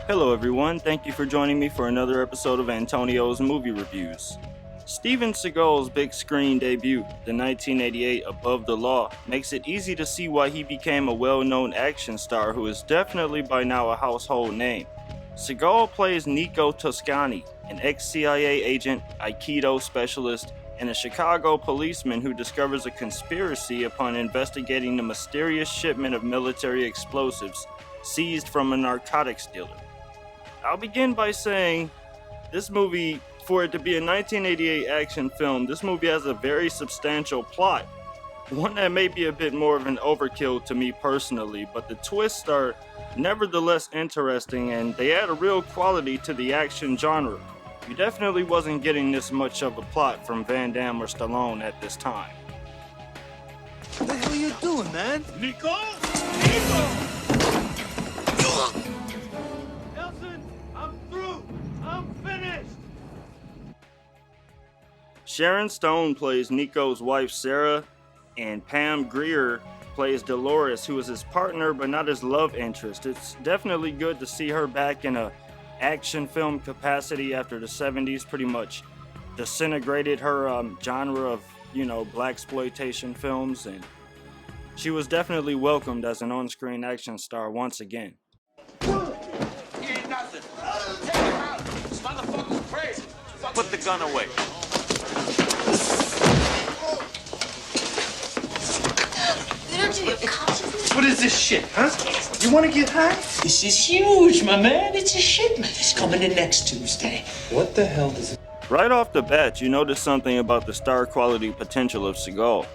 Hello everyone, thank you for joining me for another episode of Antonio's Movie Reviews. Steven Seagal's big screen debut, the 1988 Above the Law, makes it easy to see why he became a well-known action star who is definitely by now a household name. Seagal plays Nico Toscani, an ex-CIA agent, Aikido specialist, and a Chicago policeman who discovers a conspiracy upon investigating the mysterious shipment of military explosives seized from a narcotics dealer. I'll begin by saying, this movie, for it to be a 1988 action film, this movie has a very substantial plot. One that may be a bit more of an overkill to me personally, but the twists are nevertheless interesting and they add a real quality to the action genre. You definitely wasn't getting this much of a plot from Van Damme or Stallone at this time. What the hell are you doing, man? Nico! Nelson, I'm through! I'm finished! Sharon Stone plays Nico's wife Sarah, and Pam Grier plays Delores, who is his partner but not his love interest. It's definitely good to see her back in a action film capacity after the 70s pretty much disintegrated her genre of, blaxploitation films, and she was definitely welcomed as an on-screen action star once again. He ain't nothing. Take him out. This motherfucker's crazy. Put the gun away. What is this shit, huh? You want to get high? This is huge, my man. It's a shipment. It's coming in next Tuesday. What the hell does it... Right off the bat, you notice something about the star quality potential of Seagal.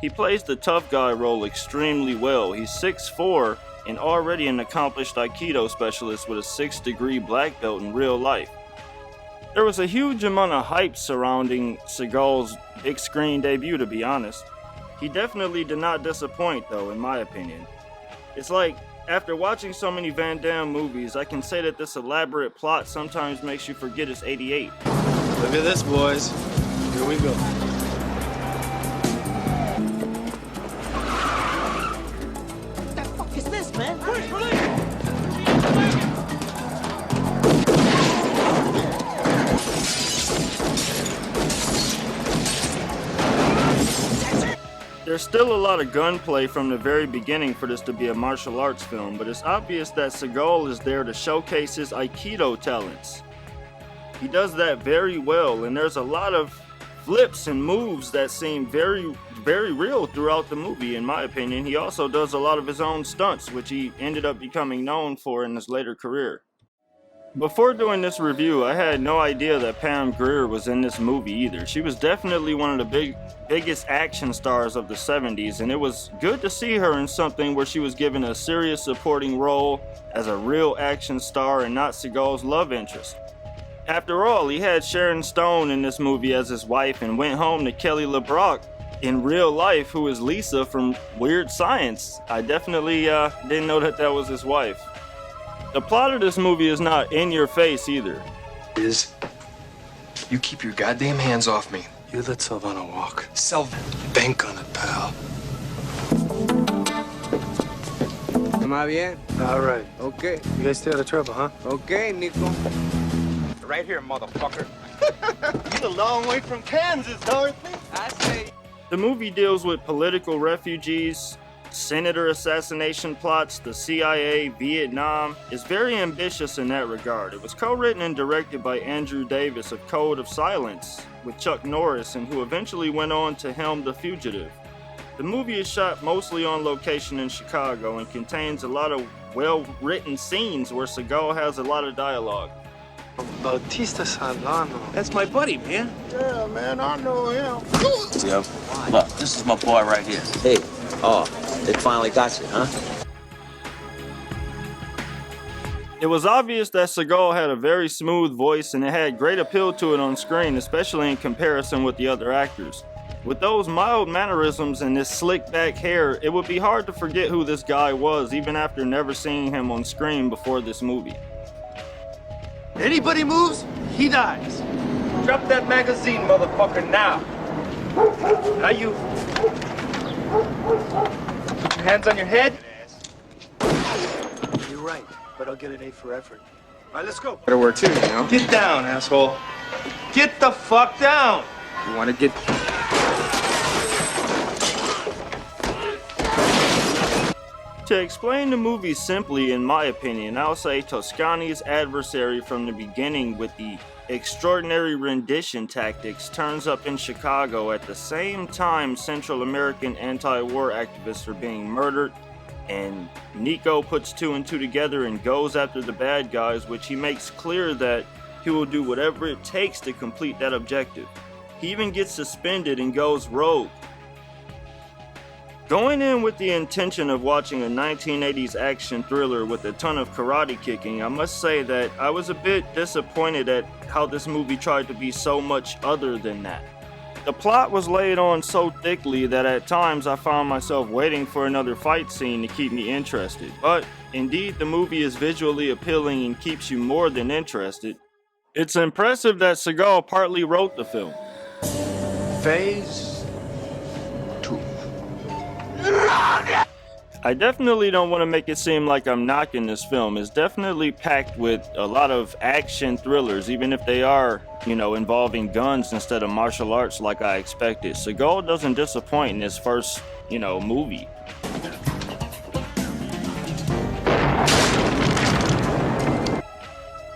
He plays the tough guy role extremely well. He's 6'4" and already an accomplished Aikido specialist with a 6th-degree black belt in real life. There was a huge amount of hype surrounding Seagal's big screen debut, to be honest. He definitely did not disappoint, though, in my opinion. It's like, after watching so many Van Damme movies, I can say that this elaborate plot sometimes makes you forget it's 88. Look at this, boys. Here we go. What the fuck is this, man? There's still a lot of gunplay from the very beginning for this to be a martial arts film, but it's obvious that Seagal is there to showcase his Aikido talents. He does that very well, and there's a lot of flips and moves that seem very, very real throughout the movie, in my opinion. He also does a lot of his own stunts, which he ended up becoming known for in his later career. Before doing this review, I had no idea that Pam Grier was in this movie either. She was definitely one of the biggest action stars of the 70s, and it was good to see her in something where she was given a serious supporting role as a real action star and not Seagal's love interest. After all, he had Sharon Stone in this movie as his wife and went home to Kelly LeBrock in real life, who is Lisa from Weird Science. I definitely didn't know that was his wife. The plot of this movie is not in your face either. You keep your goddamn hands off me. You let Silvana walk. Silva. Bank on it, pal. Am I bien? All right. Okay. You guys stay out of trouble, huh? Okay, Nico. Right here, motherfucker. You're a long way from Kansas, Dorothy. I say. The movie deals with political refugees, senator assassination plots, the CIA, Vietnam. It's very ambitious in that regard. It was co-written and directed by Andrew Davis of Code of Silence with Chuck Norris, and who eventually went on to helm The Fugitive. The movie is shot mostly on location in Chicago and contains a lot of well-written scenes where Seagal has a lot of dialogue. Bautista Salano. That's my buddy, man. Yeah, man, I know him. Yo, look, this is my boy right here. Hey, they finally got you, huh? It was obvious that Seagal had a very smooth voice and it had great appeal to it on screen, especially in comparison with the other actors. With those mild mannerisms and this slick back hair, it would be hard to forget who this guy was, even after never seeing him on screen before this movie. Anybody moves, he dies. Drop that magazine, motherfucker, now. Now you... Put your hands on your head. You're right, but I'll get an A for effort. All right, let's go. Better work too, you know? Get down, asshole. Get the fuck down. You want to get... To explain the movie simply, in my opinion, I'll say Toscani's adversary from the beginning with the extraordinary rendition tactics turns up in Chicago at the same time Central American anti-war activists are being murdered, and Nico puts two and two together and goes after the bad guys, which he makes clear that he will do whatever it takes to complete that objective. He even gets suspended and goes rogue. Going in with the intention of watching a 1980s action thriller with a ton of karate kicking, I must say that I was a bit disappointed at how this movie tried to be so much other than that. The plot was laid on so thickly that at times I found myself waiting for another fight scene to keep me interested. But indeed, the movie is visually appealing and keeps you more than interested. It's impressive that Seagal partly wrote the film. Phase 2. I definitely don't want to make it seem like I'm knocking this film. It's definitely packed with a lot of action thrillers, even if they are, involving guns instead of martial arts like I expected. Seagal doesn't disappoint in his first, movie.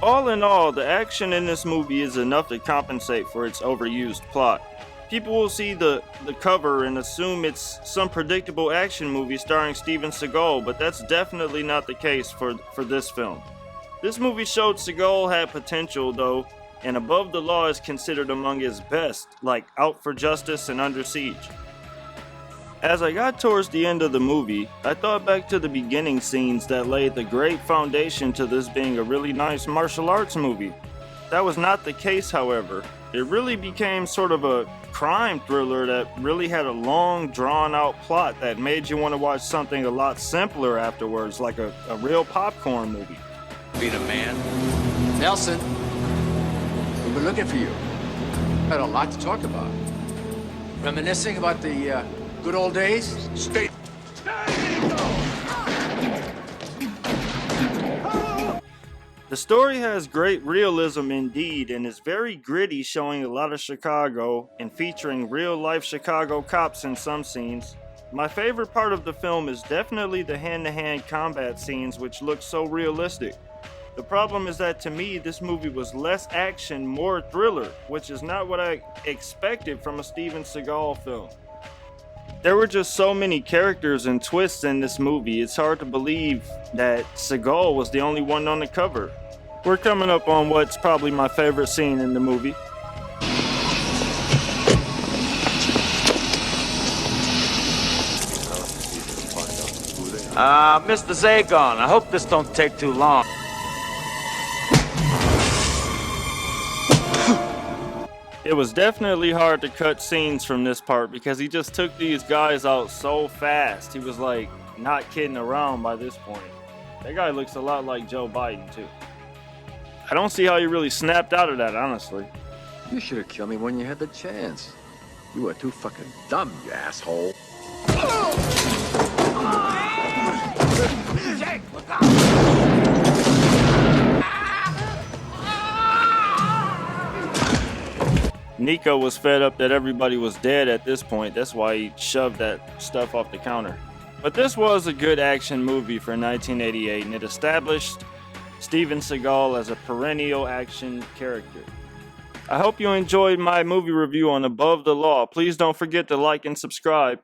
All in all, the action in this movie is enough to compensate for its overused plot. People will see the cover and assume it's some predictable action movie starring Steven Seagal, but that's definitely not the case for this film. This movie showed Seagal had potential though, and Above the Law is considered among his best, like Out for Justice and Under Siege. As I got towards the end of the movie, I thought back to the beginning scenes that laid the great foundation to this being a really nice martial arts movie. That was not the case, however. It really became sort of a crime thriller that really had a long, drawn-out plot that made you want to watch something a lot simpler afterwards, like a real popcorn movie. Being a man. Nelson, we've been looking for you. Had a lot to talk about. Reminiscing about the good old days? Stay. The story has great realism indeed and is very gritty, showing a lot of Chicago and featuring real-life Chicago cops in some scenes. My favorite part of the film is definitely the hand-to-hand combat scenes, which look so realistic. The problem is that to me, this movie was less action, more thriller, which is not what I expected from a Steven Seagal film. There were just so many characters and twists in this movie, it's hard to believe that Seagal was the only one on the cover. We're coming up on what's probably my favorite scene in the movie. Mr. Zagon, I hope this don't take too long. It was definitely hard to cut scenes from this part because he just took these guys out so fast. He was like not kidding around by this point. That guy looks a lot like Joe Biden too. I don't see how you really snapped out of that, honestly. You should have killed me when you had the chance. You were too fucking dumb, you asshole. Nico was fed up that everybody was dead at this point. That's why he shoved that stuff off the counter. But this was a good action movie for 1988, and it established Steven Seagal as a perennial action character. I hope you enjoyed my movie review on Above the Law. Please don't forget to like and subscribe.